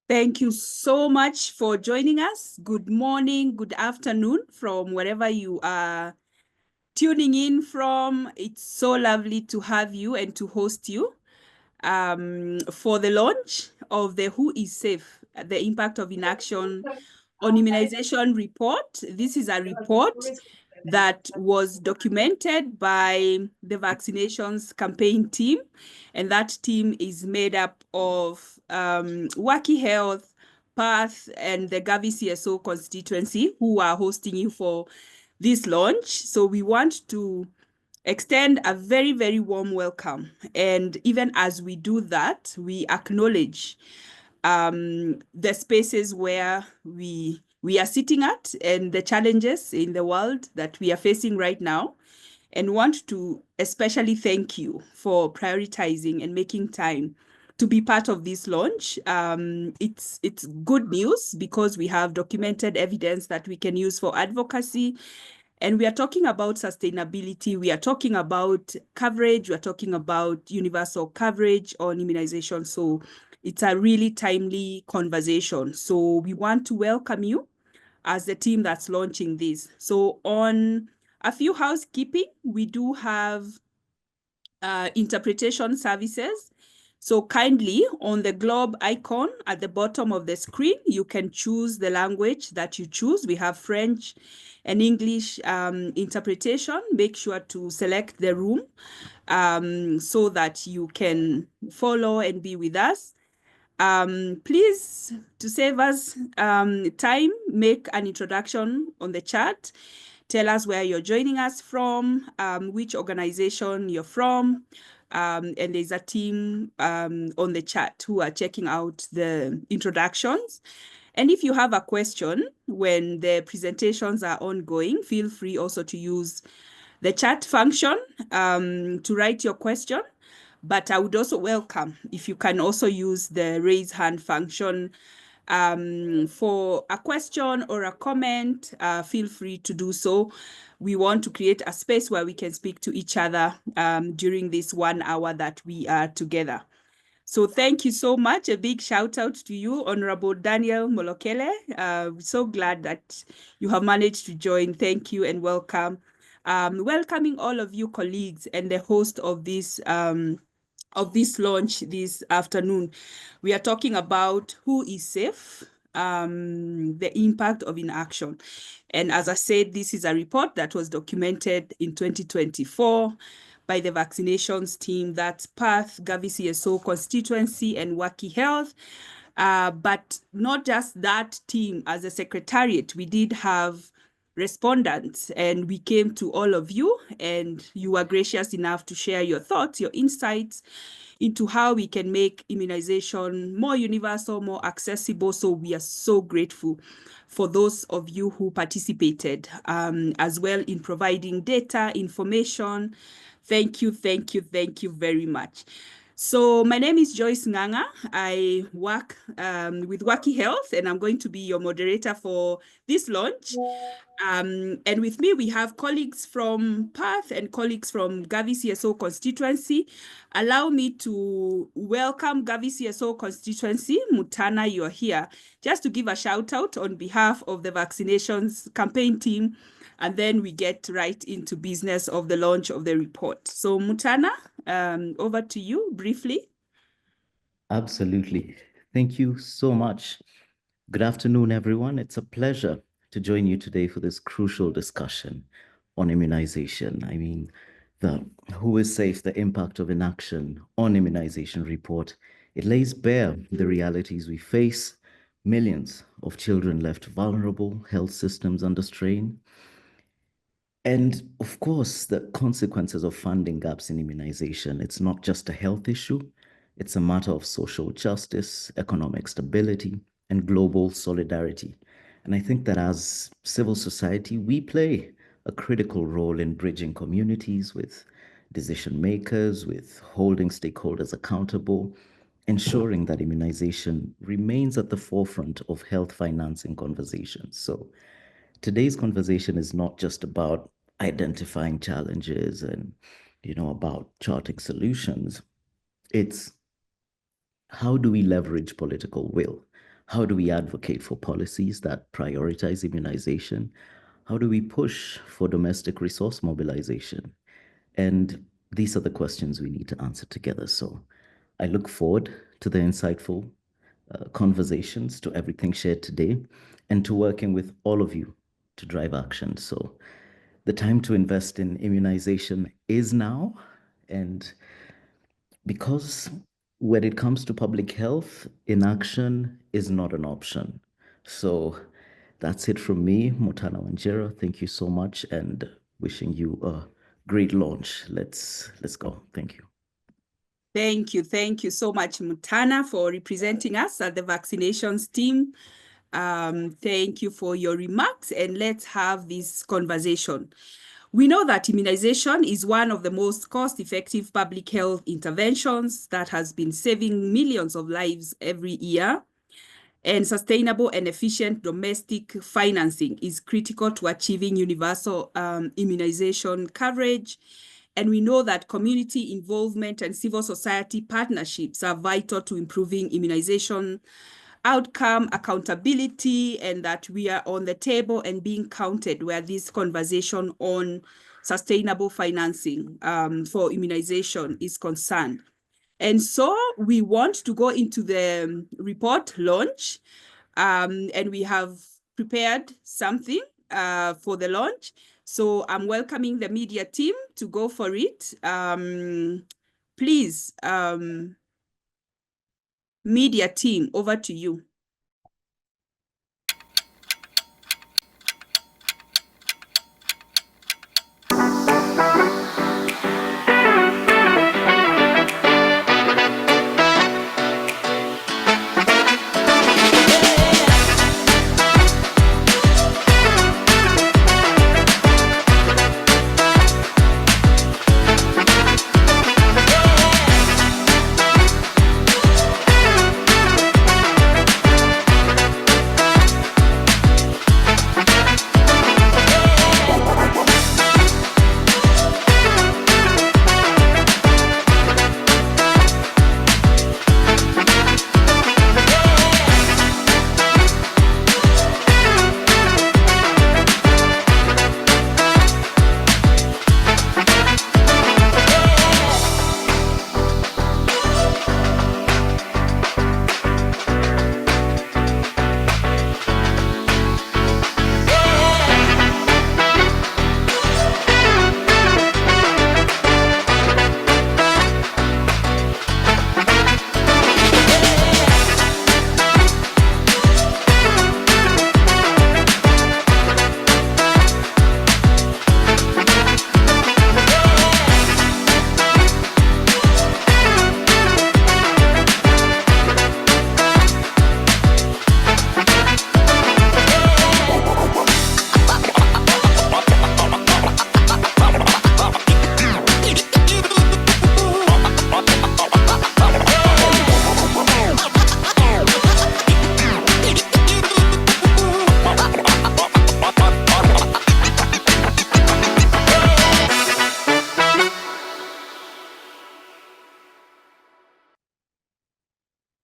Thank you so much for joining us. Good morning, good afternoon from wherever you are tuning in from. It's so lovely to have you and to host you for the launch of the Who is Safe, the Impact of Inaction on Immunization report. This is a report that was documented by the vaccinations campaign team, and that team is made up of Waki Health, Path, and the Gavi CSO constituency, who are hosting you for this launch. So we want to extend a very, very warm welcome. And even as we do that, we acknowledge the spaces where we are sitting at and the challenges in the world that we are facing right now, and want to especially thank you for prioritizing and making time to be part of this launch. It's good news because we have documented evidence that we can use for advocacy, and we are talking about sustainability. We are talking about coverage. We are talking about universal coverage on immunization. So it's a really timely conversation. So we want to welcome you as the team that's launching this. So on a few housekeeping, we do have interpretation services. So kindly, on the globe icon at the bottom of the screen, you can choose the language that you choose. We have French and English interpretation. Make sure to select the room so that you can follow and be with us. Please, to save us time, make an introduction on the chat. Tell us where you're joining us from, which organization you're from, and there's a team on the chat who are checking out the introductions. And if you have a question when the presentations are ongoing, feel free also to use the chat function to write your question. But I would also welcome if you can also use the raise hand function for a question or a comment. Feel free to do so. We want to create a space where we can speak to each other during this 1 hour that we are together. So thank you so much. A big shout out to you, Honorable Daniel Molokele. So glad that you have managed to join. Thank you and welcome. Welcoming all of you colleagues and the host of this launch this afternoon. We are talking about who is safe, the impact of inaction. And as I said, this is a report that was documented in 2024 by the vaccinations team, that's Path, Gavi CSO constituency, and Waki Health. But not just that team. As a secretariat, we did have respondents, and we came to all of you, and you were gracious enough to share your thoughts, your insights into how we can make immunization more universal, more accessible. So we are so grateful for those of you who participated as well in providing data, information. Thank you, thank you, thank you very much. So my name is Joyce Nganga. I work with Waki Health, and I'm going to be your moderator for this launch. And with me, we have colleagues from Path and colleagues from Gavi CSO constituency. Allow me to welcome Gavi CSO constituency. Mutana, you're here. Just to give a shout out on behalf of the vaccinations campaign team, and then we get right into business of the launch of the report. So Mutana, over to you briefly. Absolutely. Thank you so much. Good afternoon, everyone. It's a pleasure to join you today for this crucial discussion on immunization. I mean, the Who is Safe, the Impact of Inaction on Immunization report. It lays bare the realities we face, millions of children left vulnerable, health systems under strain, and of course, the consequences of funding gaps in immunization. It's not just a health issue, it's a matter of social justice, economic stability, and global solidarity. And I think that as civil society, we play a critical role in bridging communities with decision makers, with holding stakeholders accountable, ensuring that immunization remains at the forefront of health financing conversations. So today's conversation is not just about identifying challenges and about charting solutions. It's how do we leverage political will? How do we advocate for policies that prioritize immunization? How do we push for domestic resource mobilization? And these are the questions we need to answer together. So I look forward to the insightful conversations, to everything shared today, and to working with all of you to drive action. So the time to invest in immunization is now. And because when it comes to public health, inaction is not an option. So that's it from me, Mutana Wanjera. Thank you so much and wishing you a great launch. Let's go. Thank you. Thank you. Thank you so much, Mutana, for representing us at the vaccinations team. Thank you for your remarks, and let's have this conversation. We know that immunization is one of the most cost-effective public health interventions that has been saving millions of lives every year. And sustainable and efficient domestic financing is critical to achieving universal immunization coverage. And we know that community involvement and civil society partnerships are vital to improving immunization outcome, accountability, and that we are on the table and being counted where this conversation on sustainable financing for immunization is concerned. And so we want to go into the report launch, and we have prepared something for the launch. So I'm welcoming the media team to go for it. Please, media team, over to you.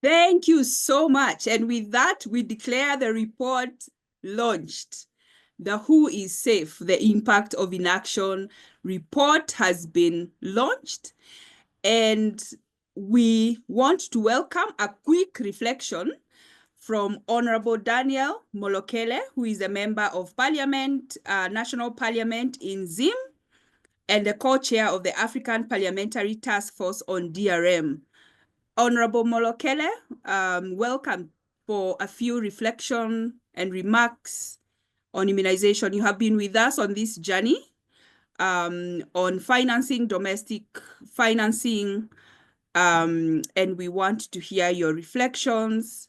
Thank you so much. And with that, we declare the report launched. The Who is Safe, the Impact of Inaction report has been launched. And we want to welcome a quick reflection from Honorable Daniel Molokele, who is a member of Parliament, National Parliament in Zim, and the co-chair of the African Parliamentary Task Force on DRM. Honorable Molokele, welcome for a few reflection and remarks on immunization. You have been with us on this journey on financing, domestic financing, and we want to hear your reflections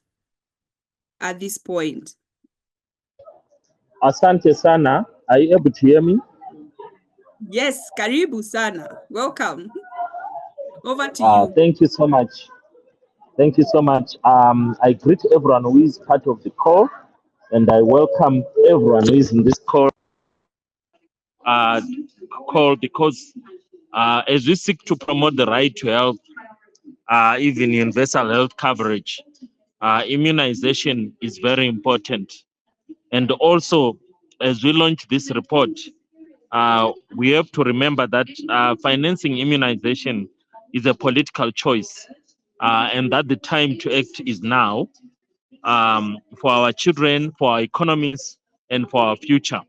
at this point. Asante sana. Are you able to hear me? Yes, karibu sana. Welcome. Over to you. Thank you so much. Thank you so much. I greet everyone who is part of the call, and I welcome everyone who is in this call. Because as we seek to promote the right to health, even universal health coverage, immunization is very important. And also, as we launch this report, we have to remember that financing immunization is a political choice, and that the time to act is now, for our children, for our economies, and for our future.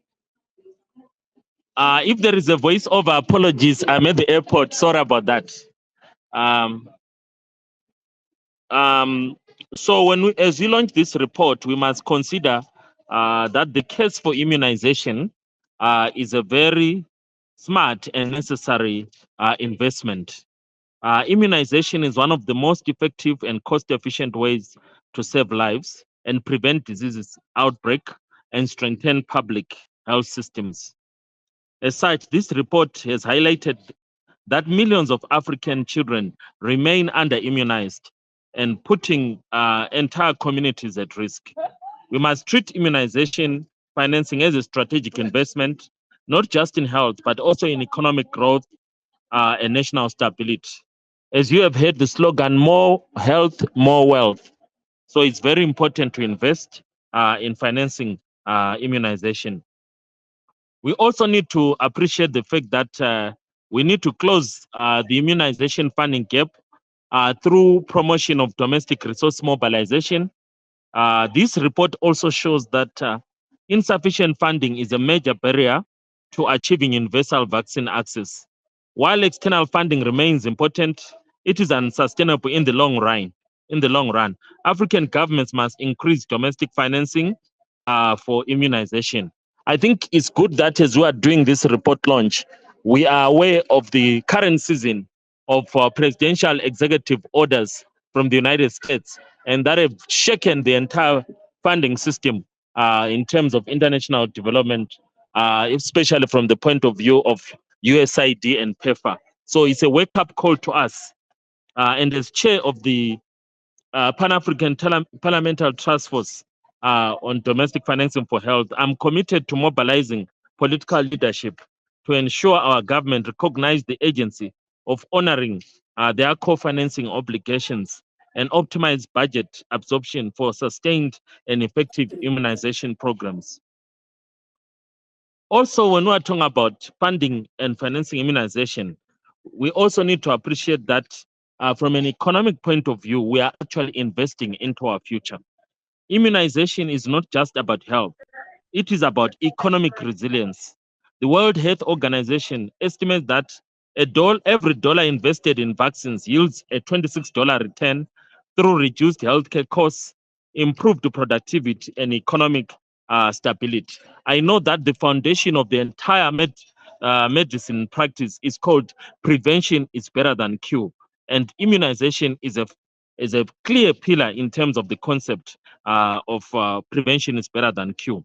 If there is a voiceover, apologies. I'm at the airport. Sorry about that. Um, um, so as we launch this report, we must consider that the case for immunization is a very smart and necessary investment. Immunization is one of the most effective and cost-efficient ways to save lives and prevent diseases outbreak and strengthen public health systems. As such, this report has highlighted that millions of African children remain under-immunized and putting entire communities at risk. We must treat immunization financing as a strategic investment, not just in health, but also in economic growth and national stability. As you have heard the slogan, more health, more wealth. So it's very important to invest in financing immunization. We also need to appreciate the fact that we need to close the immunization funding gap through promotion of domestic resource mobilization. This report also shows that insufficient funding is a major barrier to achieving universal vaccine access. While external funding remains important, it is unsustainable in the long run. In the long run, African governments must increase domestic financing for immunization. I think it's good that as we are doing this report launch, we are aware of the current season of presidential executive orders from the United States, and that have shaken the entire funding system in terms of international development, especially from the point of view of USAID and PEFA. So it's a wake-up call to us. And as chair of the Pan-African Parliamentary Task Force on Domestic Financing for Health, I'm committed to mobilizing political leadership to ensure our government recognize the agency of honoring their co-financing obligations and optimize budget absorption for sustained and effective immunization programs. Also, when we are talking about funding and financing immunization, we also need to appreciate that from an economic point of view, we are actually investing into our future. Immunization is not just about health, it is about economic resilience. The World Health Organization estimates that every dollar invested in vaccines yields a $26 return through reduced healthcare costs, improved productivity, and economic stability. I know that the foundation of the entire medicine practice is called prevention is better than cure, and immunization is a clear pillar in terms of the concept of prevention is better than cure.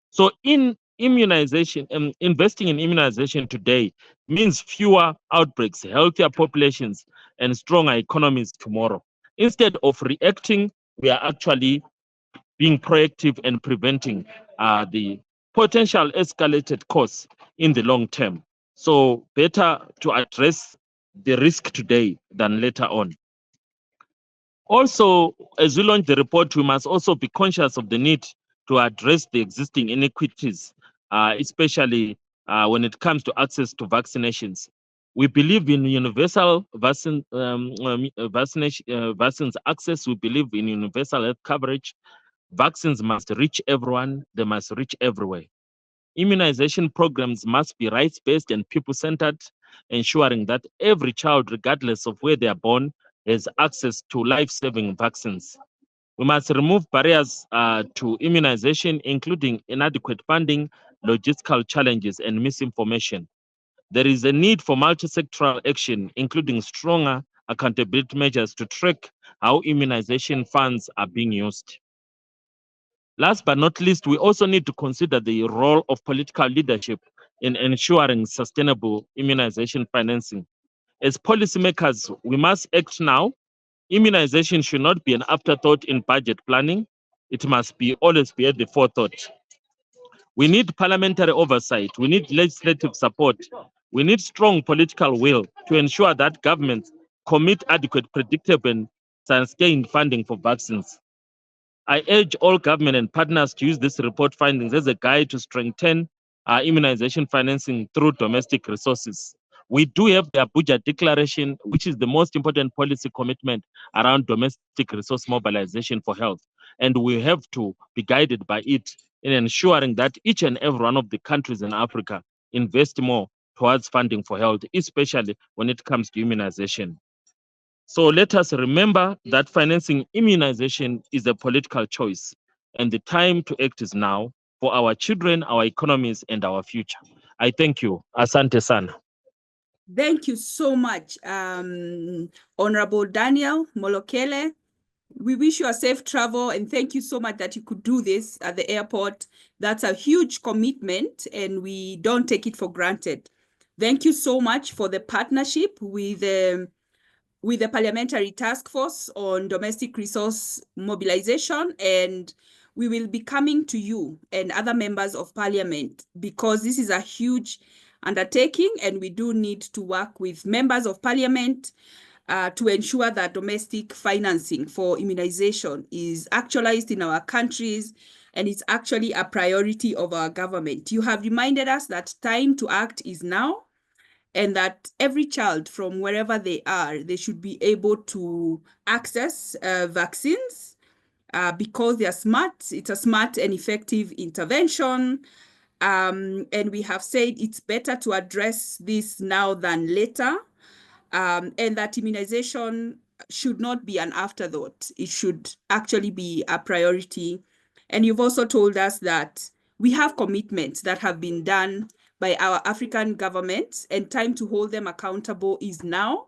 So in immunization, investing in immunization today means fewer outbreaks, healthier populations, and stronger economies tomorrow. Instead of reacting, we are actually being proactive and preventing the potential escalated costs in the long term. So better to address the risk today than later on. Also, as we launch the report, we must also be conscious of the need to address the existing inequities, especially when it comes to access to vaccinations. We believe in universal vaccines access. We believe in universal health coverage. Vaccines must reach everyone. They must reach everywhere. Immunization programs must be rights-based and people-centered, ensuring that every child, regardless of where they are born, has access to life-saving vaccines. We must remove barriers to immunization, including inadequate funding, logistical challenges, and misinformation. There is a need for multi-sectoral action, including stronger accountability measures to track how immunization funds are being used. Last but not least, we also need to consider the role of political leadership in ensuring sustainable immunization financing. As policymakers, we must act now. Immunization should not be an afterthought in budget planning. It must be always be at the forethought. We need parliamentary oversight. We need legislative support. We need strong political will to ensure that governments commit adequate, predictable, and sustained funding for vaccines. I urge all government and partners to use this report findings as a guide to strengthen immunization financing through domestic resources. We do have the Abuja Declaration, which is the most important policy commitment around domestic resource mobilization for health. And we have to be guided by it in ensuring that each and every one of the countries in Africa invest more towards funding for health, especially when it comes to immunization. So let us remember that financing immunization is a political choice, and the time to act is now for our children, our economies, and our future. I thank you. Asante sana. Thank you so much, Honorable Daniel Molokele. We wish you a safe travel and thank you so much that you could do this at the airport. That's a huge commitment and we don't take it for granted. Thank you so much for the partnership with the Parliamentary Task Force on Domestic Resource Mobilization, and we will be coming to you and other members of Parliament because this is a huge undertaking and we do need to work with members of Parliament to ensure that domestic financing for immunization is actualized in our countries and it's actually a priority of our government. You have reminded us that time to act is now and that every child from wherever they are, they should be able to access vaccines because they are smart. It's a smart and effective intervention. And we have said it's better to address this now than later. And that immunization should not be an afterthought. It should actually be a priority. And you've also told us that we have commitments that have been done by our African governments, and time to hold them accountable is now.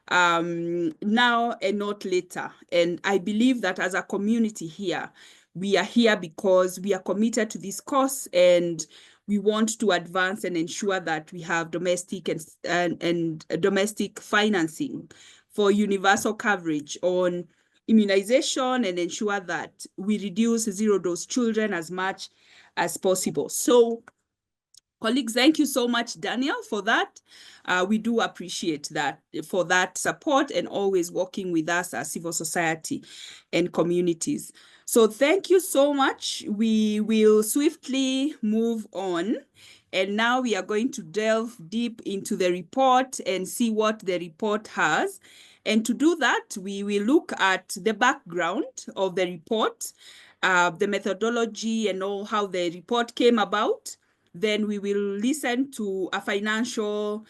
Now and not later. And I believe that as a community here, we are here because we are committed to this cause and we want to advance and ensure that we have domestic and domestic financing for universal coverage on immunization and ensure that we reduce zero-dose children as much as possible. So, colleagues, thank you so much, Daniel, for that. We do appreciate that for that support and always working with us as civil society and communities. So thank you so much. We will swiftly move on. And now we are going to delve deep into the report and see what the report has. And to do that, we will look at the background of the report, the methodology and all how the report came about. Then we will listen to a financial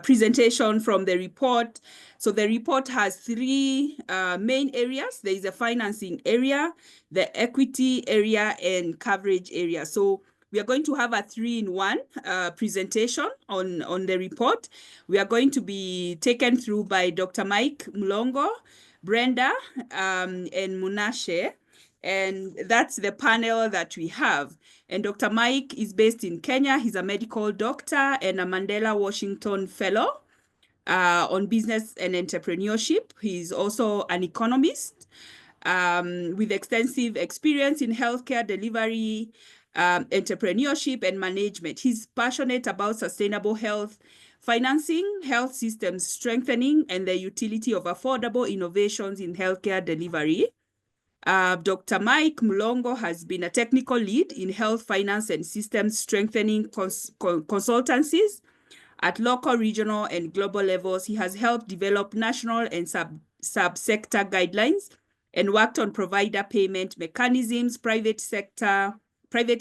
presentation from the report. So the report has three main areas. There is a financing area, the equity area, and coverage area. So we are going to have a 3-in-1 presentation on the report. We are going to be taken through by Dr. Mike Mlongo, Brenda, and Munashe. And that's the panel that we have. And Dr. Mike is based in Kenya. He's a medical doctor and a Mandela Washington Fellow on business and entrepreneurship. He's also an economist with extensive experience in healthcare delivery, entrepreneurship, and management. He's passionate about sustainable health financing, health systems strengthening, and the utility of affordable innovations in healthcare delivery. Dr. Mike Mlongo has been a technical lead in health finance and systems strengthening consultancies at local, regional, and global levels. He has helped develop national and sub-sector guidelines and worked on provider payment mechanisms, private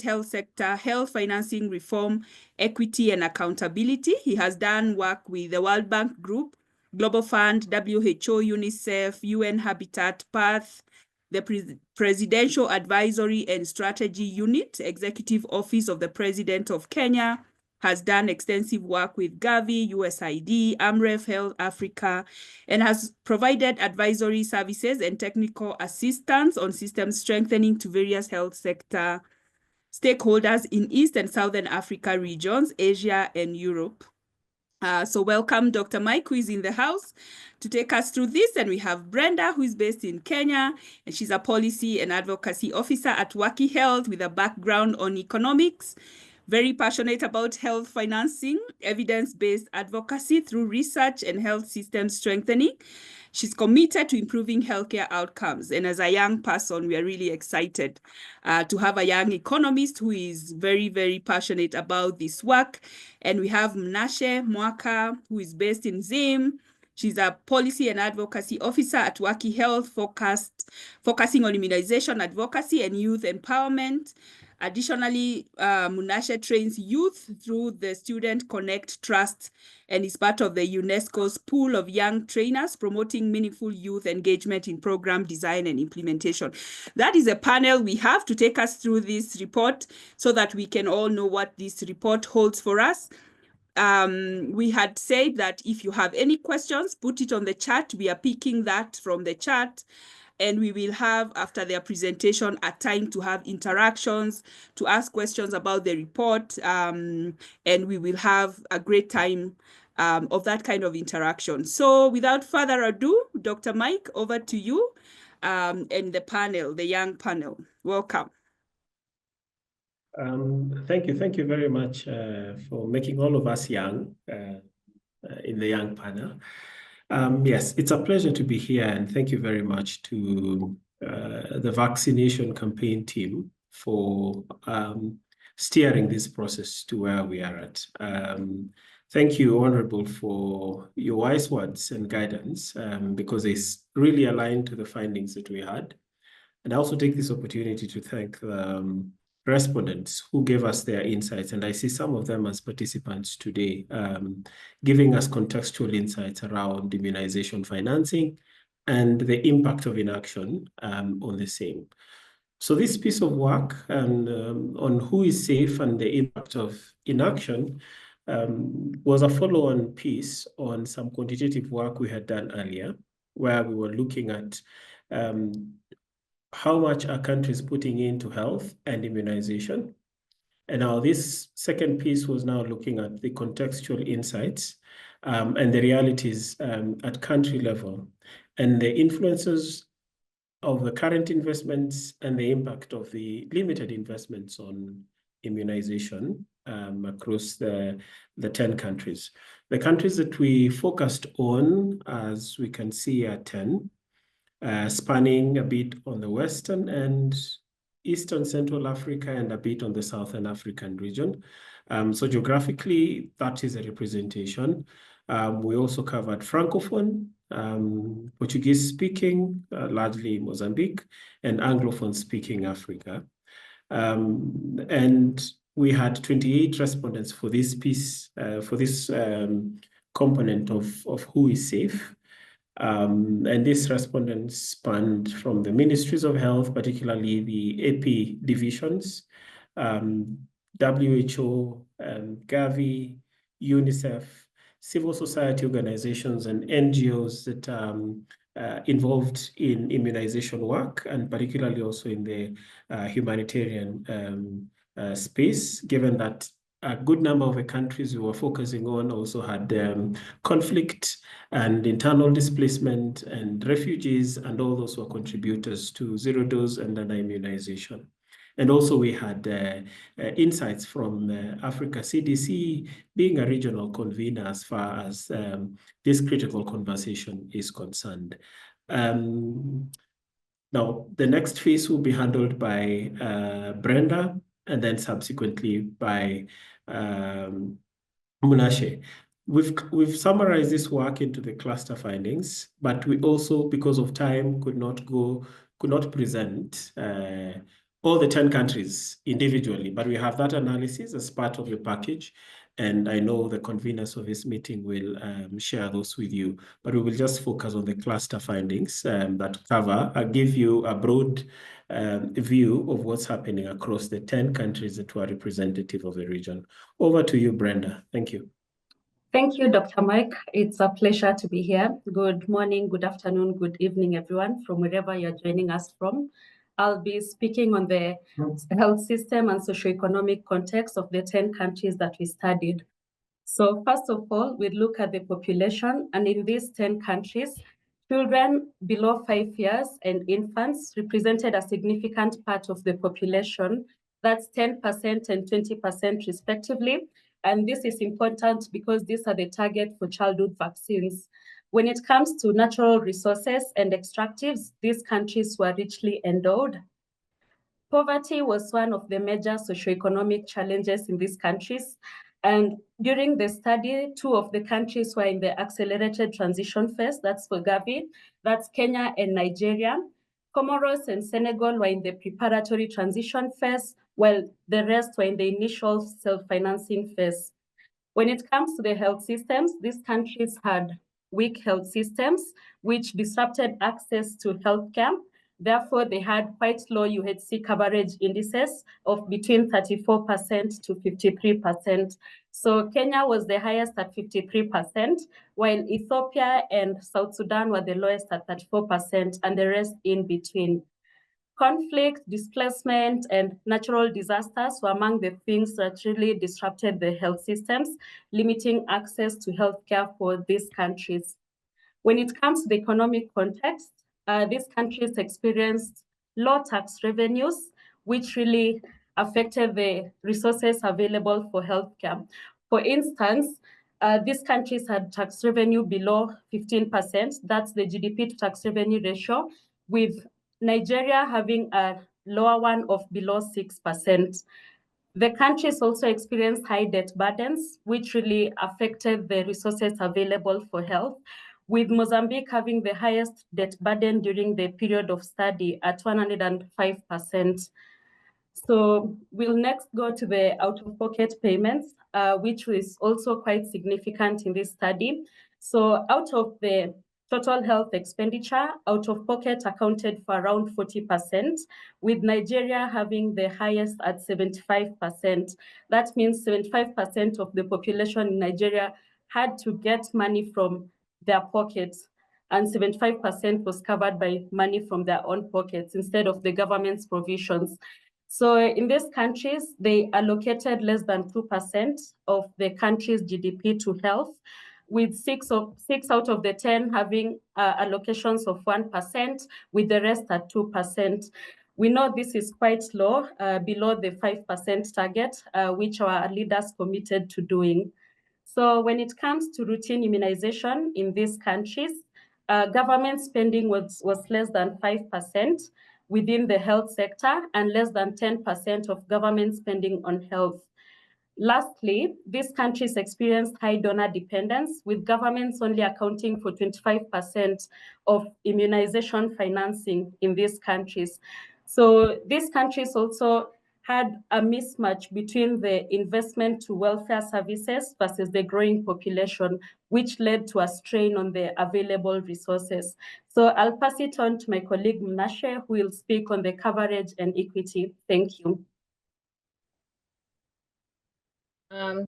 health sector, health financing reform, equity, and accountability. He has done work with the World Bank Group, Global Fund, WHO, UNICEF, UN Habitat, PATH, the Presidential Advisory and Strategy Unit, Executive Office of the President of Kenya, has done extensive work with Gavi, USAID, AMREF Health Africa, and has provided advisory services and technical assistance on system strengthening to various health sector stakeholders in East and Southern Africa regions, Asia, and Europe. So welcome Dr. Mike, who is in the house to take us through this. And we have Brenda, who is based in Kenya, and she's a policy and advocacy officer at Waki Health with a background on economics. very passionate about health financing, evidence-based advocacy through research and health system strengthening. She's committed to improving healthcare outcomes. And as a young person, we are really excited to have a young economist who is very, very passionate about this work. And we have Mnashe Mwaka, who is based in Zim. She's a policy and advocacy officer at Waki Health, focusing on immunization advocacy and youth empowerment. Additionally, Munashe trains youth through the Student Connect Trust and is part of the UNESCO's pool of young trainers promoting meaningful youth engagement in program design and implementation. That is a panel we have to take us through this report so that we can all know what this report holds for us. We had said that if you have any questions, put it on the chat. We are picking that from the chat. And we will have, after their presentation, a time to have interactions, to ask questions about the report, and we will have a great time of that kind of interaction. So without further ado, Dr. Mike, over to you and the panel, the young panel. Welcome. Thank you very much for making all of us young in the young panel. Yes, it's a pleasure to be here, and thank you very much to the vaccination campaign team for steering this process to where we are at. Thank you, Honorable, for your wise words and guidance, because it's really aligned to the findings that we had. And I also take this opportunity to thank the respondents who gave us their insights, and I see some of them as participants today, giving us contextual insights around immunization financing and the impact of inaction on the same. So this piece of work and on who is safe and the impact of inaction was a follow-on piece on some quantitative work we had done earlier, where we were looking at how much are countries putting into health and immunization. And now this second piece was now looking at the contextual insights and the realities at country level and the influences of the current investments and the impact of the limited investments on immunization across the 10 countries. The countries that we focused on, as we can see, are 10. Spanning a bit on the Western and Eastern Central Africa and a bit on the Southern African region. So geographically, that is a representation. We also covered Francophone, Portuguese speaking, largely Mozambique, and Anglophone speaking Africa. And we had 28 respondents for this piece, for this component of who is safe. And these respondents spanned from the ministries of health, particularly the AP divisions, WHO, Gavi, UNICEF, civil society organizations, and NGOs that are involved in immunization work, and particularly also in the humanitarian space, given that a good number of the countries we were focusing on also had conflict and internal displacement and refugees, and all those were contributors to zero dose and immunization. And also we had insights from Africa CDC being a regional convener as far as this critical conversation is concerned. Now, the next phase will be handled by Brenda, and then subsequently by Munashe. We've summarized this work into the cluster findings, but we also, because of time, could not present all the 10 countries individually, but we have that analysis as part of the package. And I know the conveners of this meeting will share those with you, but we will just focus on the cluster findings that cover, give you a broad view of what's happening across the 10 countries that were representative of the region. Over to you, Brenda. Thank you. Thank you, Dr. Mike. It's a pleasure to be here. Good morning, good afternoon, good evening, everyone, from wherever you're joining us from. I'll be speaking on the health system and socioeconomic context of the 10 countries that we studied. So first of all, we look at the population, and in these 10 countries, children below 5 years and infants represented a significant part of the population That's 10% and 20% respectively. And this is important because these are the target for childhood vaccines. When it comes to natural resources and extractives, these countries were richly endowed. Poverty was one of the major socioeconomic challenges in these countries. And during the study, 2 of the countries were in the accelerated transition phase. That's for Gavi. That's Kenya and Nigeria. Comoros and Senegal were in the preparatory transition phase, while the rest were in the initial self-financing phase. When it comes to the health systems, these countries had weak health systems, which disrupted access to healthcare. Therefore, they had quite low UHC coverage indices of between 34% to 53%. So Kenya was the highest at 53%, while Ethiopia and South Sudan were the lowest at 34%, and the rest in between. Conflict, displacement, and natural disasters were among the things that really disrupted the health systems, limiting access to healthcare for these countries. When it comes to the economic context, these countries experienced low tax revenues, which really affected the resources available for healthcare. For instance, these countries had tax revenue below 15%. That's the GDP to tax revenue ratio, with Nigeria having a lower one of below 6%. The countries also experienced high debt burdens, which really affected the resources available for health, with Mozambique having the highest debt burden during the period of study at 105%. So we'll next go to the out-of-pocket payments, which is also quite significant in this study. So out of the total health expenditure, out-of-pocket accounted for around 40%, with Nigeria having the highest at 75%. That means 75% of the population in Nigeria had to get money from their pockets, and 75% was covered by money from their own pockets instead of the government's provisions. So in these countries, they allocated less than 2% of the country's GDP to health, with six out of the 10 having allocations of 1%, with the rest at 2%. We know this is quite low, below the 5% target, which our leaders committed to doing. So when it comes to routine immunization in these countries, government spending was less than 5% within the health sector and less than 10% of government spending on health. Lastly, these countries experienced high donor dependence, with governments only accounting for 25% of immunization financing in these countries. So these countries also had a mismatch between the investment to welfare services versus the growing population, which led to a strain on the available resources. So I'll pass it on to my colleague Mnashe, who will speak on the coverage and equity. Thank you.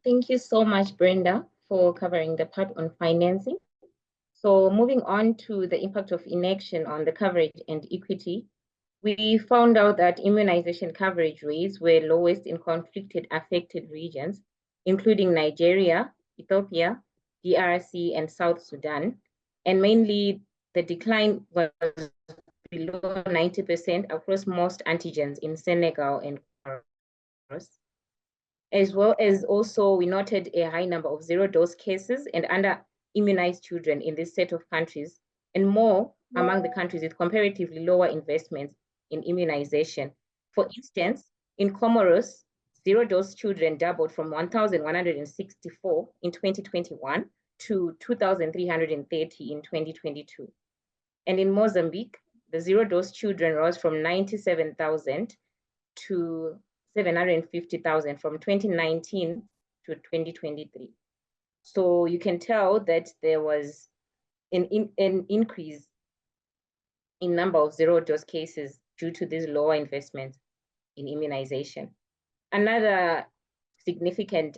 Thank you so much, Brenda, for covering the part on financing. So moving on to the impact of inaction on the coverage and equity, we found out that immunization coverage rates were lowest in conflicted affected regions, including Nigeria, Ethiopia, DRC, and South Sudan. And mainly the decline was below 90% across most antigens in Senegal and Comoros. As well as also we noted a high number of zero-dose cases and under-immunized children in this set of countries, and more among the countries with comparatively lower investments in immunization. For instance, in Comoros, zero-dose children doubled from 1,164 in 2021 to 2,330 in 2022. And in Mozambique, the zero-dose children rose from 97,000 to 750,000 from 2019 to 2023. So you can tell that there was an increase in number of zero-dose cases due to these lower investments in immunization. Another significant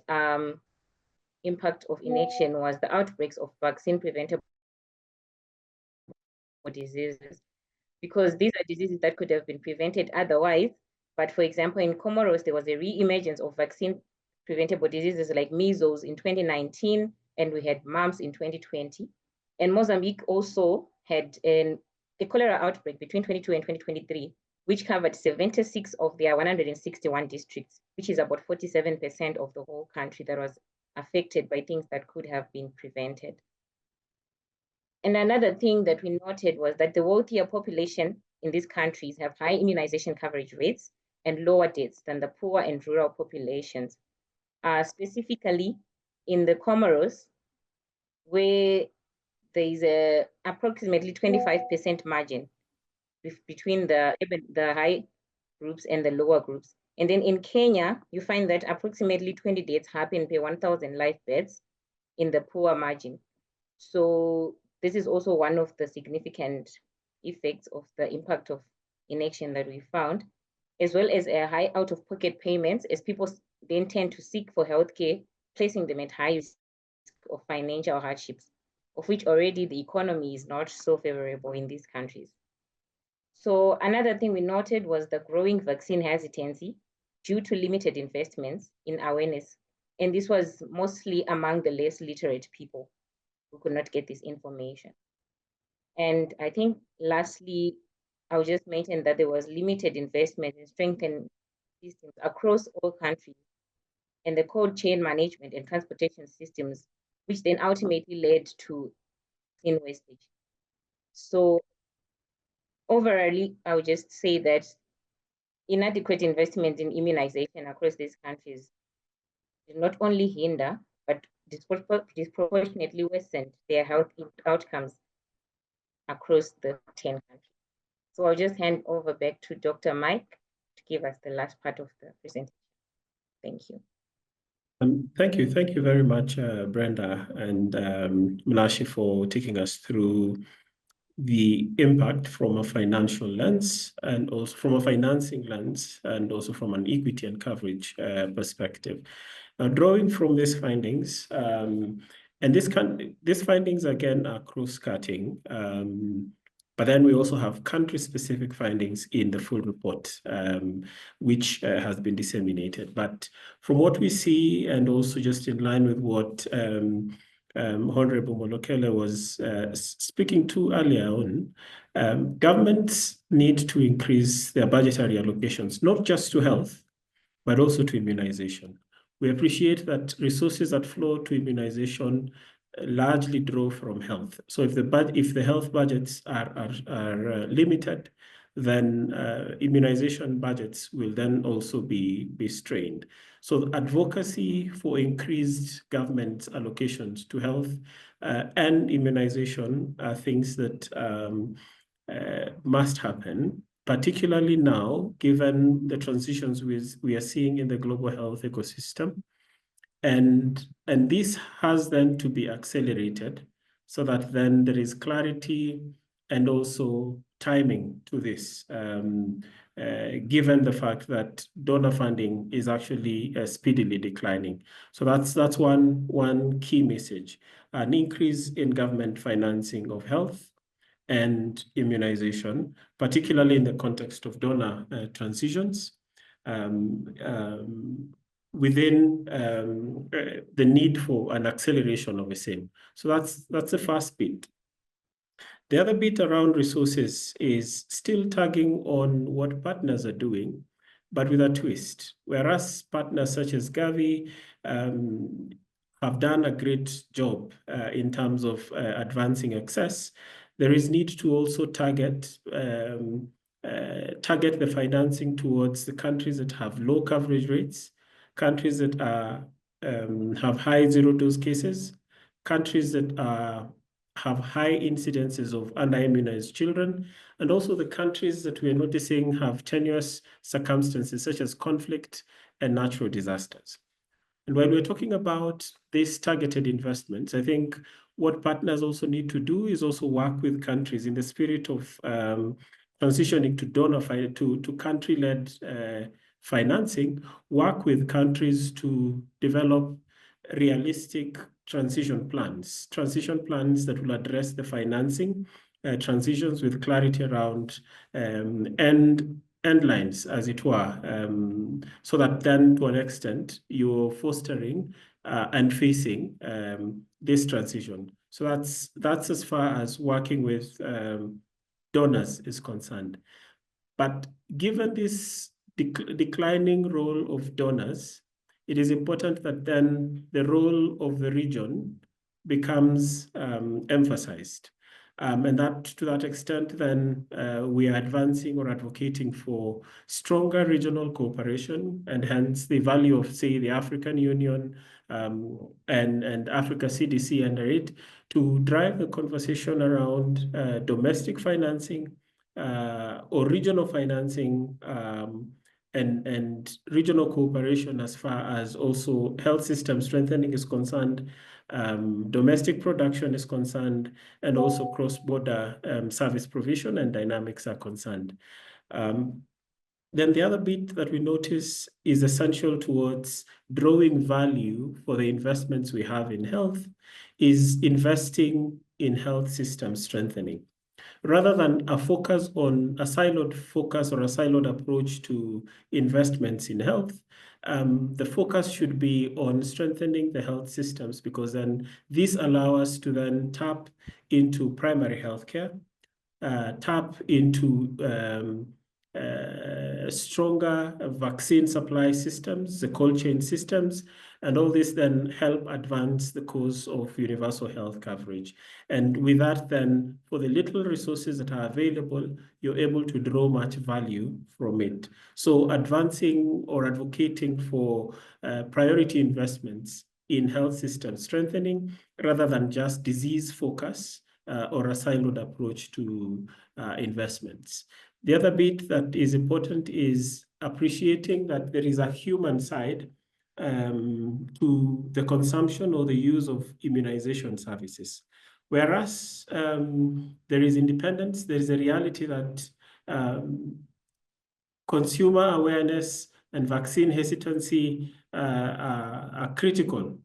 impact of inaction was the outbreaks of vaccine-preventable diseases, because these are diseases that could have been prevented otherwise. But for example, in Comoros, there was a re-emergence of vaccine-preventable diseases like measles in 2019, and we had mumps in 2020. And Mozambique also had a cholera outbreak between 2022 and 2023, which covered 76 of their 161 districts, which is about 47% of the whole country that was affected by things that could have been prevented. And another thing that we noted was that the wealthier population in these countries have high immunization coverage rates and lower deaths than the poor and rural populations. Specifically in the Comoros, where there is a approximately 25% margin between the high groups and the lower groups. And then in Kenya, you find that approximately 20 deaths happen per 1,000 live births in the poor margin. So this is also one of the significant effects of the impact of inaction that we found, as well as a high out-of-pocket payments, as people then tend to seek for healthcare, placing them at high risk of financial hardships, of which already the economy is not so favorable in these countries. So another thing we noted was the growing vaccine hesitancy due to limited investments in awareness. And this was mostly among the less literate people who could not get this information. And I think lastly, I'll just mention that there was limited investment in strengthening systems across all countries and the cold chain management and transportation systems, which then ultimately led to vaccine wastage. So overall, I would just say that inadequate investment in immunization across these countries did not only hinder, but disproportionately worsened their health outcomes across the 10 countries. So I'll just hand over back to Dr. Mike to give us the last part of the presentation. Thank you. Thank you very much, Brenda and Mlashi, for taking us through the impact from a financial lens and also from a financing lens and also from an equity and coverage perspective. Now, drawing from these findings, and these findings again are cross-cutting, but then we also have country-specific findings in the full report, which has been disseminated. But from what we see, and also just in line with what Honorable Molokele was speaking to earlier on, governments need to increase their budgetary allocations, not just to health, but also to immunization. We appreciate that resources that flow to immunization largely draw from health. So if the health budgets are limited, then immunization budgets will then also be strained. So advocacy for increased government allocations to health and immunization are things that must happen, particularly now, given the transitions we are seeing in the global health ecosystem. And this has then to be accelerated so that then there is clarity and also timing to this, given the fact that donor funding is actually speedily declining. So that's one key message: an increase in government financing of health and immunization, particularly in the context of donor transitions, within the need for an acceleration of the same. So that's the first bit. The other bit around resources is still tagging on what partners are doing, but with a twist. Whereas partners such as Gavi have done a great job in terms of advancing access, there is need to also target the financing towards the countries that have low coverage rates, countries that have high zero-dose cases, countries that have high incidences of under-immunized children, and also the countries that we are noticing have tenuous circumstances such as conflict and natural disasters. And when we're talking about these targeted investments, I think what partners also need to do is also work with countries in the spirit of transitioning to donor to country-led financing, work with countries to develop realistic transition plans that will address the financing transitions with clarity around end lines, as it were, so that then to an extent you're fostering and facing this transition. So that's as far as working with donors is concerned. But given this declining role of donors, it is important that then the role of the region becomes emphasized. And that to that extent, then we are advancing or advocating for stronger regional cooperation, and hence the value of, say, the African Union and Africa CDC under it to drive the conversation around domestic financing or regional financing and regional cooperation as far as also health system strengthening is concerned, domestic production is concerned, and also cross-border service provision and dynamics are concerned. Then the other bit that we notice is essential towards drawing value for the investments we have in health is investing in health system strengthening. Rather than a focus on a siloed focus or a siloed approach to investments in health, the focus should be on strengthening the health systems, because then this allows us to then tap into primary healthcare, tap into stronger vaccine supply systems, the cold chain systems, and all this then help advance the cause of universal health coverage. And with that, then, for the little resources that are available, you're able to draw much value from it. So advancing or advocating for priority investments in health system strengthening rather than just disease focus or a siloed approach to investments. The other bit that is important is appreciating that there is a human side to the consumption or the use of immunization services. Whereas there is independence, there is a reality that consumer awareness and vaccine hesitancy are critical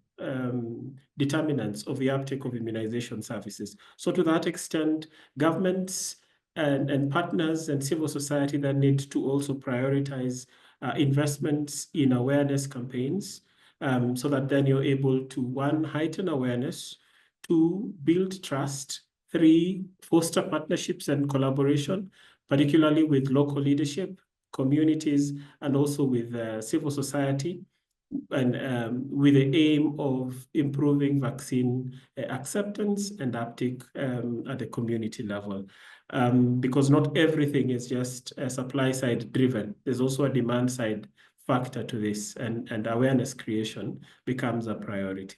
determinants of the uptake of immunization services. So to that extent, governments and partners and civil society that need to also prioritize investments in awareness campaigns so that then you're able to, one, heighten awareness, two, build trust, three, foster partnerships and collaboration, particularly with local leadership, communities, and also with civil society, and with the aim of improving vaccine acceptance and uptake at the community level. Because not everything is just supply side driven. There's also a demand side factor to this, and awareness creation becomes a priority.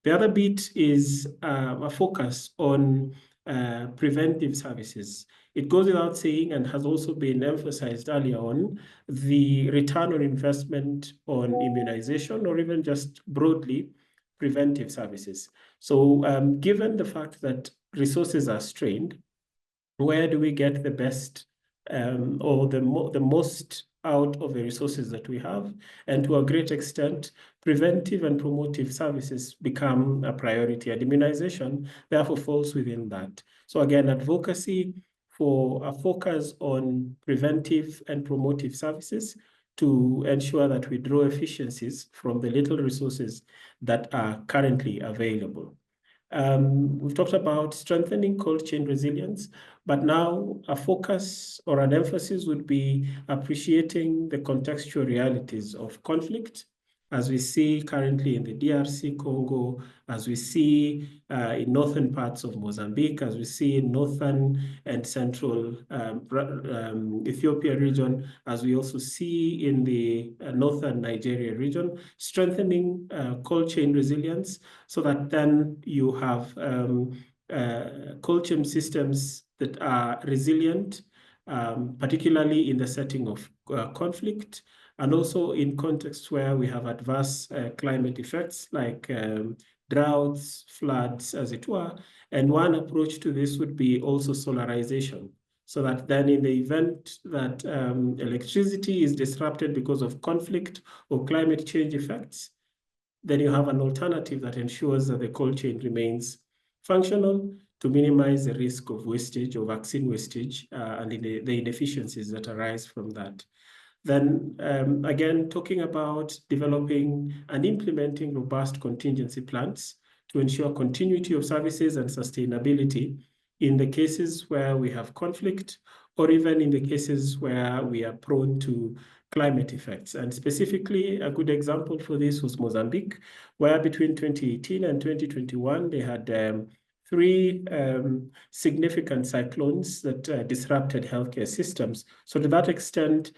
The other bit is a focus on preventive services. It goes without saying, and has also been emphasized earlier on, the return on investment on immunization, or even just broadly preventive services. So given the fact that resources are strained, where do we get the best or the most out of the resources that we have? And to a great extent, preventive and promotive services become a priority, and immunization therefore falls within that. So again, advocacy for a focus on preventive and promotive services to ensure that we draw efficiencies from the little resources that are currently available. We've talked about strengthening cold chain resilience, but now a focus or an emphasis would be appreciating the contextual realities of conflict, as we see currently in the DRC Congo, as we see in northern parts of Mozambique, as we see in northern and central Ethiopia region, as we also see in the northern Nigeria region, strengthening cold chain resilience so that then you have cold chain systems that are resilient, particularly in the setting of conflict, and also in contexts where we have adverse climate effects like droughts, floods, as it were. And one approach to this would be also solarization, so that then in the event that electricity is disrupted because of conflict or climate change effects, then you have an alternative that ensures that the cold chain remains functional to minimize the risk of wastage or vaccine wastage and the inefficiencies that arise from that. Then again, talking about developing and implementing robust contingency plans to ensure continuity of services and sustainability in the cases where we have conflict or even in the cases where we are prone to climate effects. And specifically, a good example for this was Mozambique, where between 2018 and 2021, they had three significant cyclones that disrupted healthcare systems. So to that extent,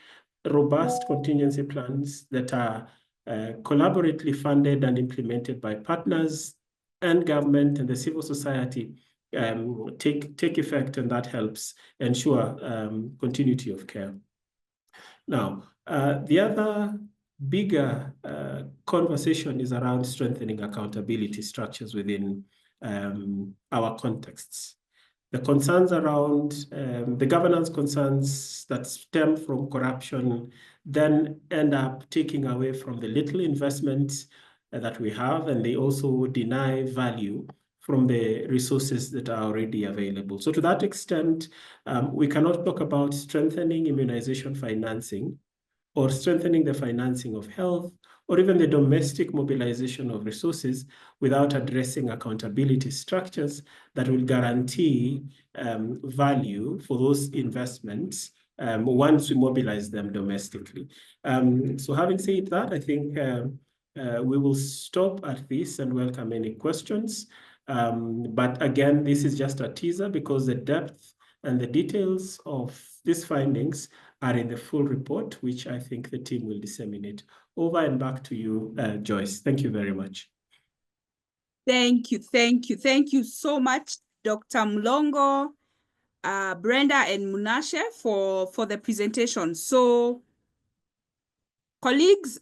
robust contingency plans that are collaboratively funded and implemented by partners and government and the civil society take effect, and that helps ensure continuity of care. Now, the other bigger conversation is around strengthening accountability structures within our contexts. The concerns around the governance concerns that stem from corruption then end up taking away from the little investment that we have, and they also deny value from the resources that are already available. So to that extent, we cannot talk about strengthening immunization financing or strengthening the financing of health, or even the domestic mobilization of resources without addressing accountability structures that will guarantee value for those investments once we mobilize them domestically. So having said that, I think we will stop at this and welcome any questions. But again, this is just a teaser because the depth and the details of these findings are in the full report, which I think the team will disseminate. Over and back to you, Joyce. Thank you very much. Thank you so much, Dr. Mlongo, Brenda, and Munashe for the presentation. So, colleagues,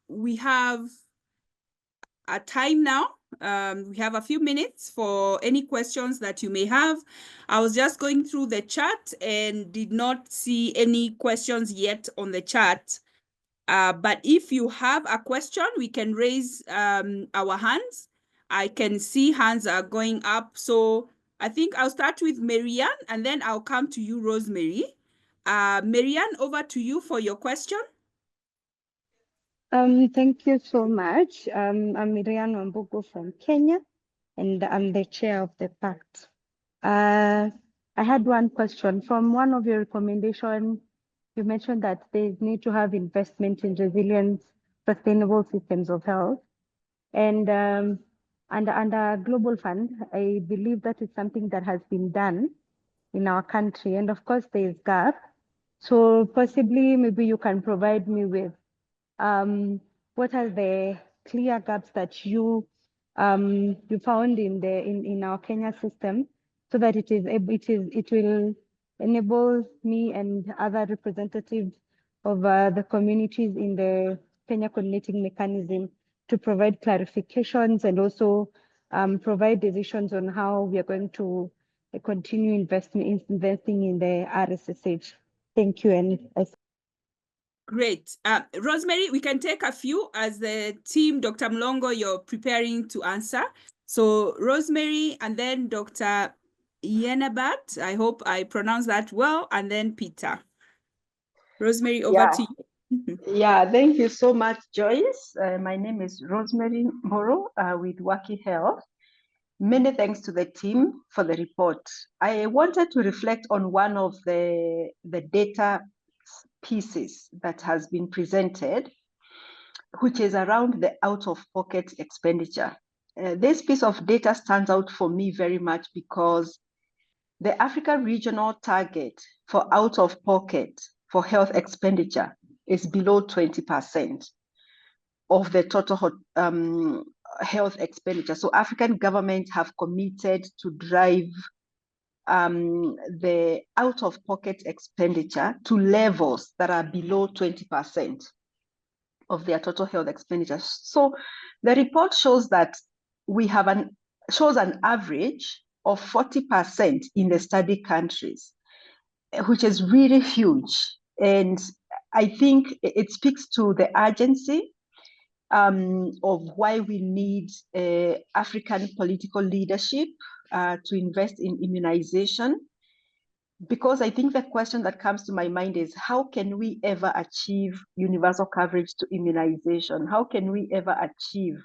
we have a time now. We have a few minutes for any questions that you may have. I was just going through the chat and did not see any questions yet on the chat. But if you have a question, we can raise our hands. I can see hands are going up. So I think I'll start with Marianne and then I'll come to you, Rosemary. Marianne, over to you for your question. Thank you so much. I'm Miriam Wambugu from Kenya, and I'm the chair of the pact. I had one question. From one of your recommendations, you mentioned that they need to have investment in resilient, sustainable systems of health. And under Global Fund, I believe that is something that has been done in our country. And of course, there is gap. So possibly, maybe you can provide me with what are the clear gaps that you found in our Kenya system, so that it will enable me and other representatives of the communities in the Kenya coordinating mechanism to provide clarifications and also provide decisions on how we are going to continue investing in the RSSH. Thank you. And Great. Rosemary, we can take a few as the team, Dr. Mlongo, you're preparing to answer. So Rosemary and then Dr. Yenabat, I hope I pronounced that well, and then Peter. Rosemary, over to you. Yeah, thank you so much, Joyce. My name is Rosemary Moro with Waki Health. Many thanks to the team for the report. I wanted to reflect on one of the data pieces that has been presented, which is around the out-of-pocket expenditure. This piece of data stands out for me very much because the Africa regional target for out-of-pocket for health expenditure is below 20% of the total health expenditure. So African governments have committed to drive the out-of-pocket expenditure to levels that are below 20% of their total health expenditure. So the report shows that we have an average of 40% in the study countries, which is really huge. And I think it speaks to the urgency of why we need African political leadership to invest in immunization. Because I think the question that comes to my mind is, how can we ever achieve universal coverage to immunization? How can we ever achieve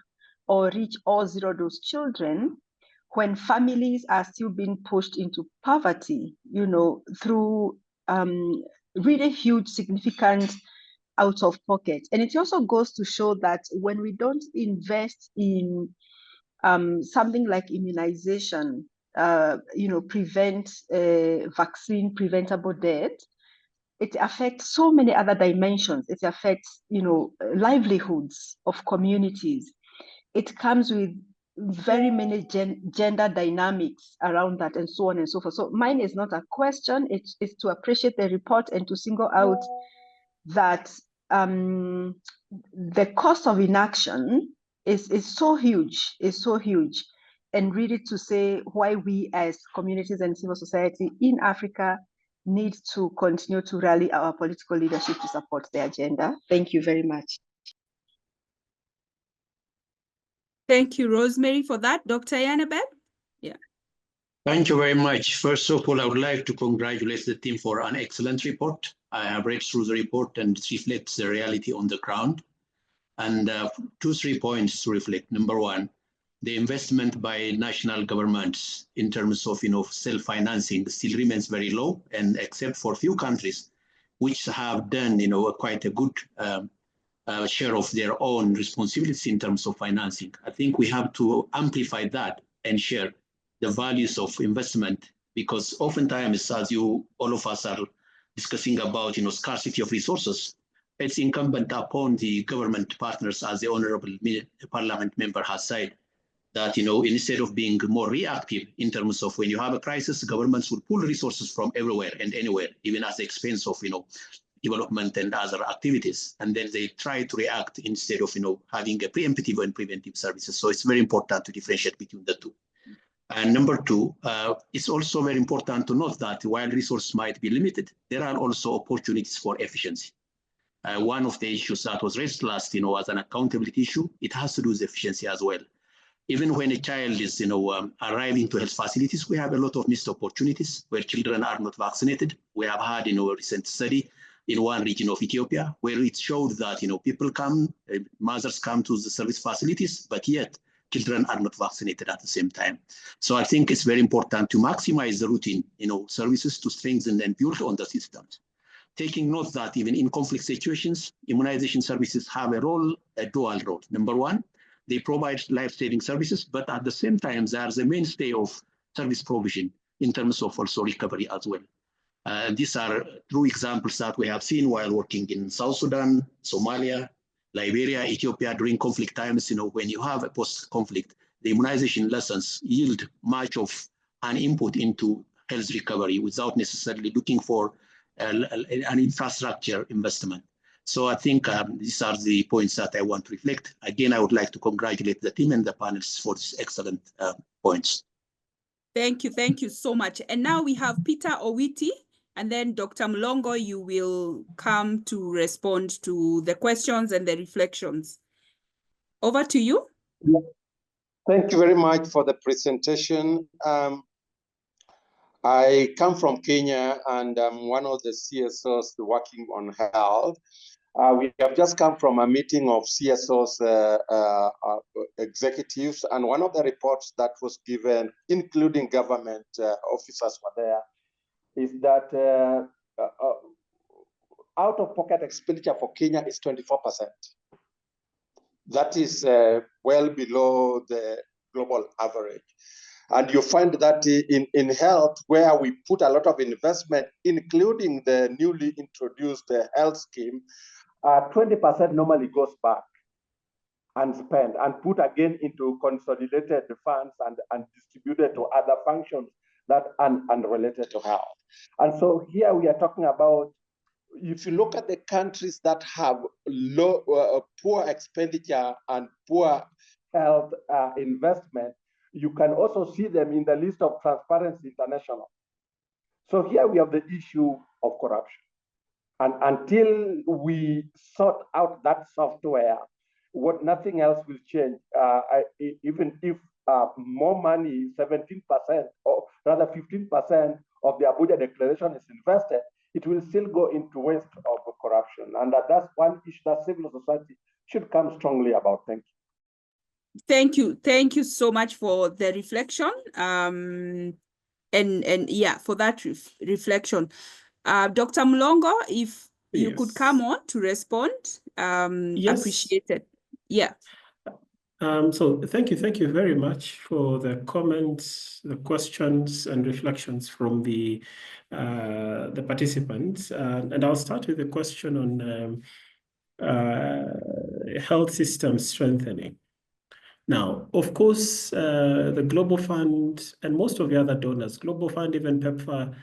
or reach all zero-dose children when families are still being pushed into poverty, you know, through really huge, significant out of pocket. And it also goes to show that when we don't invest in something like immunization, you know, prevent vaccine preventable death, it affects so many other dimensions. It affects, you know, livelihoods of communities. It comes with very many gender dynamics around that and so on and so forth. So mine is not a question. It's to appreciate the report and to single out that the cost of inaction is so huge, and really to say why we as communities and civil society in Africa need to continue to rally our political leadership to support the agenda. Thank you very much. Thank you, Rosemary, for that. Dr. Yanabeb? Yeah. Thank you very much. First of all, I would like to congratulate the team for an excellent report. I have read through the report and it reflects the reality on the ground. And 2-3 points to reflect. Number one, the investment by national governments in terms of self-financing still remains very low, and except for a few countries which have done quite a good share of their own responsibilities in terms of financing. I think we have to amplify that and share the values of investment, because oftentimes, as all of us are discussing about scarcity of resources, it's incumbent upon the government partners, as the honorable parliament member has said, that instead of being more reactive in terms of when you have a crisis, governments will pull resources from everywhere and anywhere, even at the expense of development and other activities, and then they try to react instead of having a preemptive and preventive services. So it's very important to differentiate between the two. And number two, it's also very important to note that while resources might be limited, there are also opportunities for efficiency. One of the issues that was raised last, as an accountability issue, it has to do with efficiency as well. Even when a child is, arriving to health facilities, we have a lot of missed opportunities where children are not vaccinated. We have had, a recent study in one region of Ethiopia where it showed that, people come, mothers come to the service facilities, but yet children are not vaccinated at the same time. So I think it's very important to maximize the routine, services to strengthen and build on the systems. Taking note that even in conflict situations, immunization services have a dual role. Number one, they provide life-saving services, but at the same time, they are the mainstay of service provision in terms of also recovery as well. These are true examples that we have seen while working in South Sudan, Somalia, Liberia, Ethiopia during conflict times. When you have a post-conflict, the immunization lessons yield much of an input into health recovery without necessarily looking for an infrastructure investment. So I think these are the points that I want to reflect. Again, I would like to congratulate the team and the panelists for these excellent points. Thank you so much. And now we have Peter Owiti, and then Dr. Mlongo, you will come to respond to the questions and the reflections. Over to you. Thank you very much for the presentation. I come from Kenya, and I'm one of the CSOs working on health. We have just come from a meeting of CSOs executives, and one of the reports that was given, including government officers were there, is that out-of-pocket expenditure for Kenya is 24%. That is well below the global average. And you find that in health, where we put a lot of investment, including the newly introduced health scheme, 20% normally goes back and spent and put again into consolidated funds and distributed to other functions that are unrelated to health. And so here we are talking about, if you look at the countries that have poor expenditure and poor health investment, you can also see them in the list of Transparency International. So here we have the issue of corruption. And until we sort out that software, nothing else will change. Even if more money, 17% or rather 15% of the Abuja Declaration is invested, it will still go into waste of corruption. And that's one issue that civil society should come strongly about. Thank you. Thank you so much for the reflection. And yeah, for that reflection. Dr. Mlongo, if you could come on to respond, Yes. appreciate it. Yeah. So thank you very much for the comments, the questions, and reflections from the participants. And I'll start with the question on health system strengthening. Now, of course, the Global Fund and most of the other donors, Global Fund, even PEPFAR,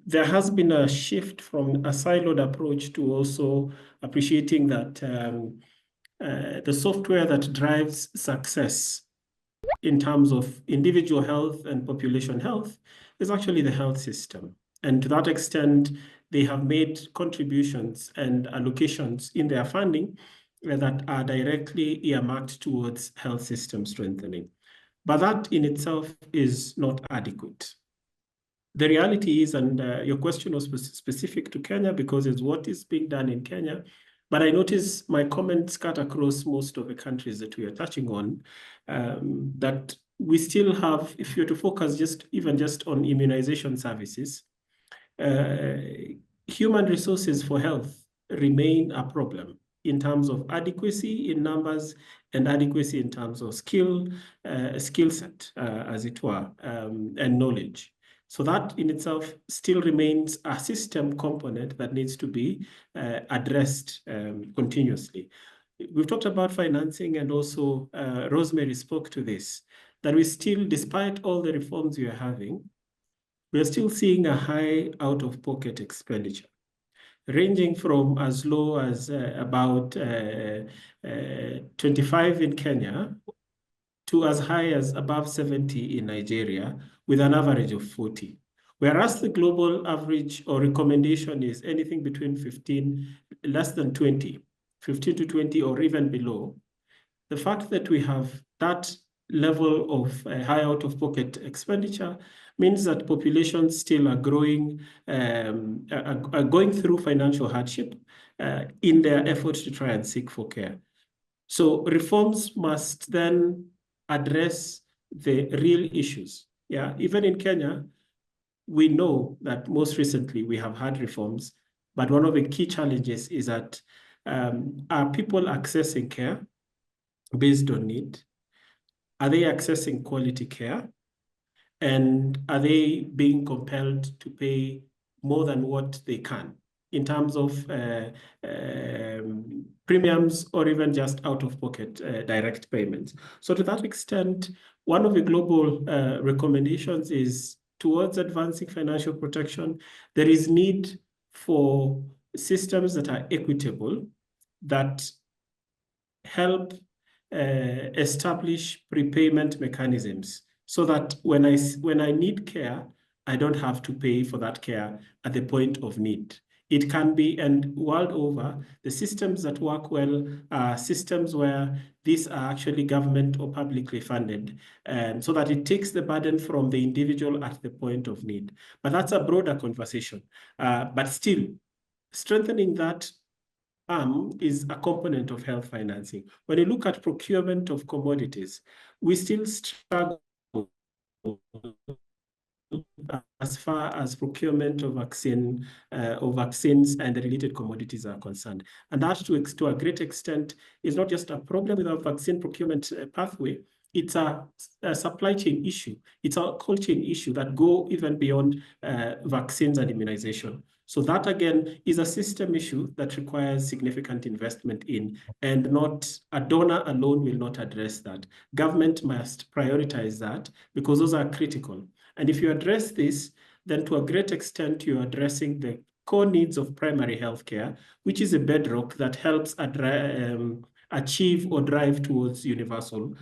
there has been a shift from a siloed approach to also appreciating that the software that drives success in terms of individual health and population health is actually the health system. And to that extent, they have made contributions and allocations in their funding that are directly earmarked towards health system strengthening. But that in itself is not adequate. The reality is, and your question was specific to Kenya because it's what is being done in Kenya. But I notice my comments cut across most of the countries that we are touching on, that we still have, if you're to focus just on immunization services, human resources for health remain a problem in terms of adequacy in numbers and adequacy in terms of skill set, as it were, and knowledge. So that in itself still remains a system component that needs to be addressed continuously. We've talked about financing, and also Rosemary spoke to this, that we still, despite all the reforms we are having, we are still seeing a high out-of-pocket expenditure, ranging from as low as about 25 in Kenya to as high as above 70 in Nigeria, with an average of 40. Whereas the global average or recommendation is anything between 15, less than 20, 15 to 20, or even below. The fact that we have that level of high out-of-pocket expenditure means that populations still are growing, are going through financial hardship in their efforts to try and seek for care. So reforms must then address the real issues. Yeah, even in Kenya, we know that most recently we have had reforms, but one of the key challenges is that are people accessing care based on need? Are they accessing quality care? And are they being compelled to pay more than what they can in terms of premiums, or even just out-of-pocket direct payments? So to that extent, one of the global recommendations is towards advancing financial protection. There is need for systems that are equitable, that help establish prepayment mechanisms, so that when I need care, I don't have to pay for that care at the point of need. It can be, and world over, the systems that work well are systems where these are actually government or publicly funded, so that it takes the burden from the individual at the point of need. But that's a broader conversation. But still, strengthening that is a component of health financing. When you look at procurement of commodities, we still struggle as far as procurement of vaccines and the related commodities are concerned. And that, to a great extent, is not just a problem with our vaccine procurement pathway. It's a supply chain issue. It's a cold chain issue that go even beyond vaccines and immunization. So that, again, is a system issue that requires significant investment in, and not a donor alone will not address that. Government must prioritize that, because those are critical. And if you address this, then to a great extent, you're addressing the core needs of primary healthcare, which is a bedrock that helps achieve or drive towards universal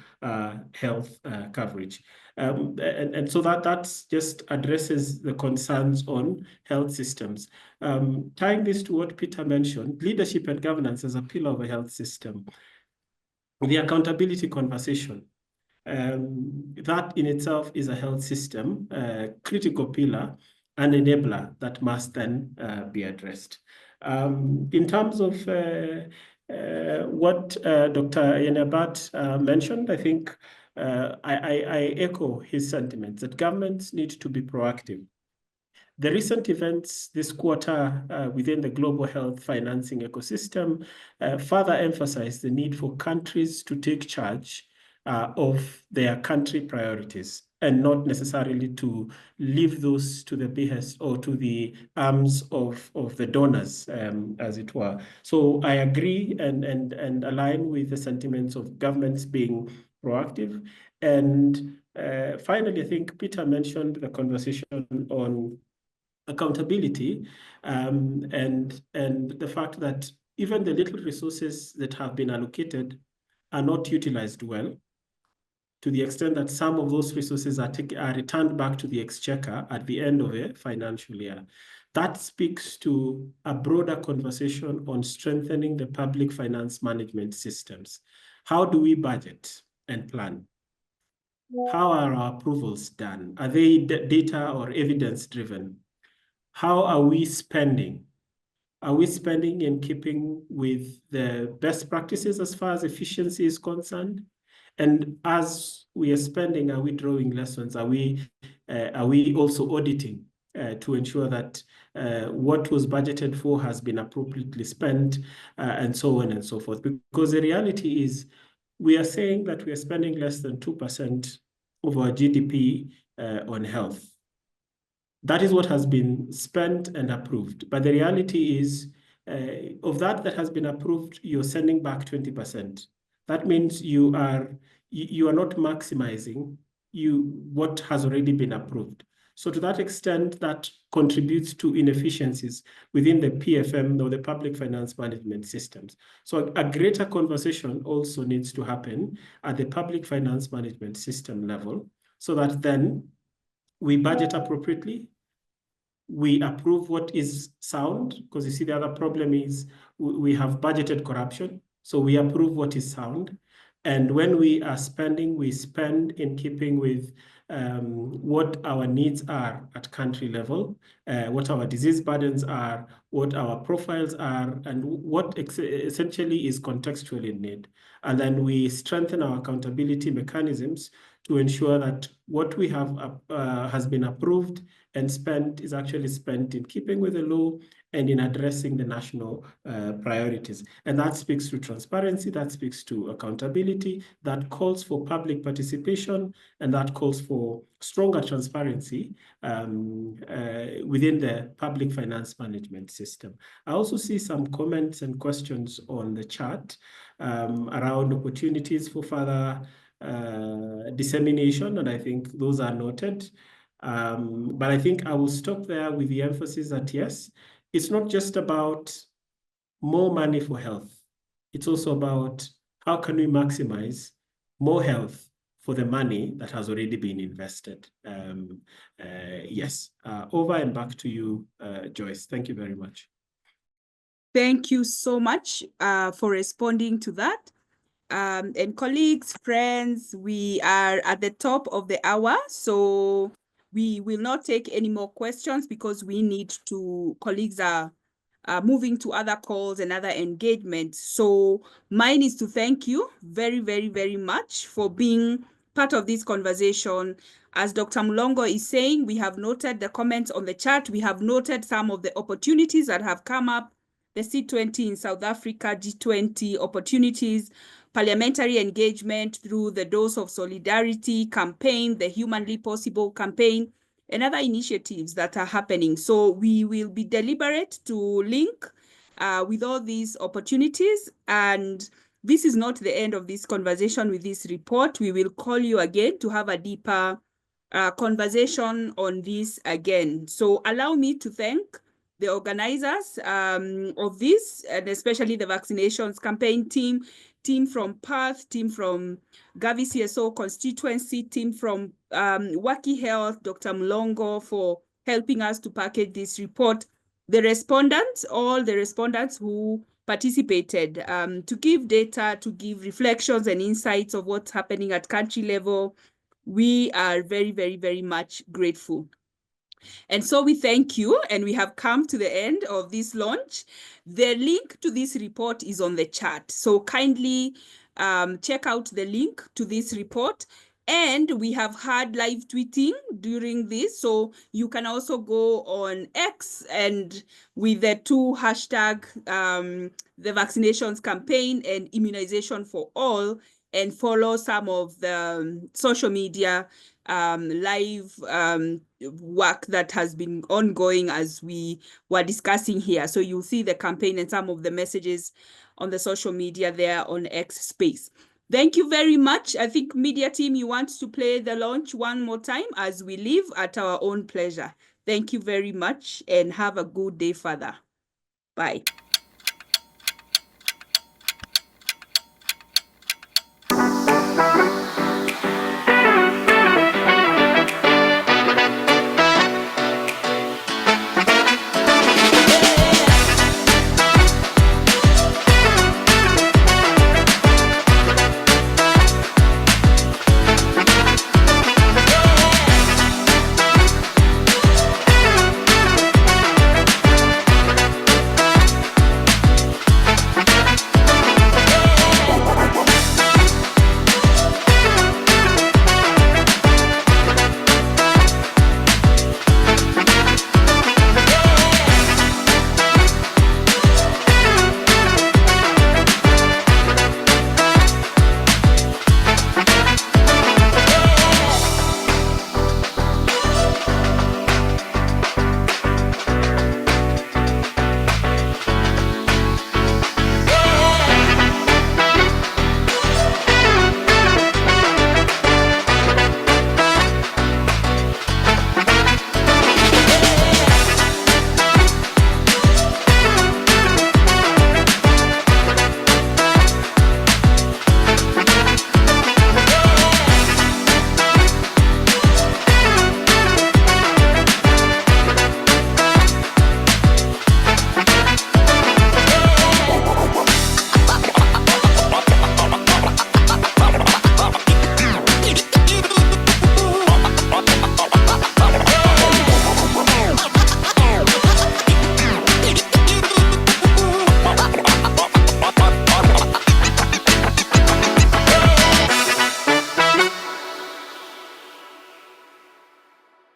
health coverage. And so that just addresses the concerns on health systems. Tying this to what Peter mentioned, leadership and governance as a pillar of a health system, the accountability conversation, that in itself is a health system, critical pillar and enabler that must then be addressed. In terms of What Dr. Yenabat mentioned, I think I echo his sentiments that governments need to be proactive. The recent events this quarter within the global health financing ecosystem further emphasize the need for countries to take charge of their country priorities and not necessarily to leave those to the behest or to the arms of the donors, as it were. So I agree and align with the sentiments of governments being proactive. And finally, I think Peter mentioned the conversation on accountability and the fact that even the little resources that have been allocated are not utilized well, to the extent that some of those resources are returned back to the exchequer at the end of a financial year. That speaks to a broader conversation on strengthening the public finance management systems. How do we budget and plan? How are our approvals done? Are they data or evidence driven? How are we spending? Are we spending in keeping with the best practices as far as efficiency is concerned? And as we are spending, are we drawing lessons? Are we also auditing to ensure that what was budgeted for has been appropriately spent, and so on and so forth? Because the reality is, we are saying that we are spending less than 2% of our GDP on health. That is what has been spent and approved. But the reality is, of that has been approved, you're sending back 20%. That means you are not maximizing what has already been approved. So to that extent, that contributes to inefficiencies within the PFM or the public finance management systems. So a greater conversation also needs to happen at the public finance management system level, so that then we budget appropriately, we approve what is sound, because you see the other problem is we have budgeted corruption. So we approve what is sound. And when we are spending, we spend in keeping with what our needs are at country level, what our disease burdens are, what our profiles are, and what essentially is contextual in need. And then we strengthen our accountability mechanisms to ensure that what we have has been approved and spent is actually spent in keeping with the law and in addressing the national priorities. And that speaks to transparency, that speaks to accountability, that calls for public participation, and that calls for stronger transparency within the public finance management system. I also see some comments and questions on the chat around opportunities for further dissemination, and I think those are noted. But I think I will stop there with the emphasis that yes, it's not just about more money for health. It's also about how can we maximize more health for the money that has already been invested. Yes, over and back to you, Joyce. Thank you very much. Thank you so much for responding to that. And colleagues, friends, we are at the top of the hour, so we will not take any more questions because we need to, colleagues are moving to other calls and other engagements. So mine is to thank you very, very, very much for being part of this conversation. As Dr. Mulongo is saying, we have noted the comments on the chat. We have noted some of the opportunities that have come up, the C20 in South Africa, G20 opportunities, parliamentary engagement through the Dose of Solidarity campaign, the Humanly Possible campaign, and other initiatives that are happening. So we will be deliberate to link with all these opportunities. And this is not the end of this conversation with this report. We will call you again to have a deeper conversation on this again. So allow me to thank the organizers of this, and especially the vaccinations campaign team from Perth, team from Gavi CSO constituency, team from Waki Health, Dr. Mulongo for helping us to package this report, the respondents, all the respondents who participated to give data, to give reflections and insights of what's happening at country level. We are very, very, very much grateful. And so we thank you, and we have come to the end of this launch. The link to this report is on the chat. So kindly check out the link to this report. And we have had live tweeting during this. So you can also go on X and with the two hashtag, the vaccinations campaign and immunization for all, and follow some of the social media live work that has been ongoing as we were discussing here. So you'll see the campaign and some of the messages on the social media there on X space. Thank you very much. I think media team, you want to play the launch one more time as we leave at our own pleasure. Thank you very much and have a good day further. Bye.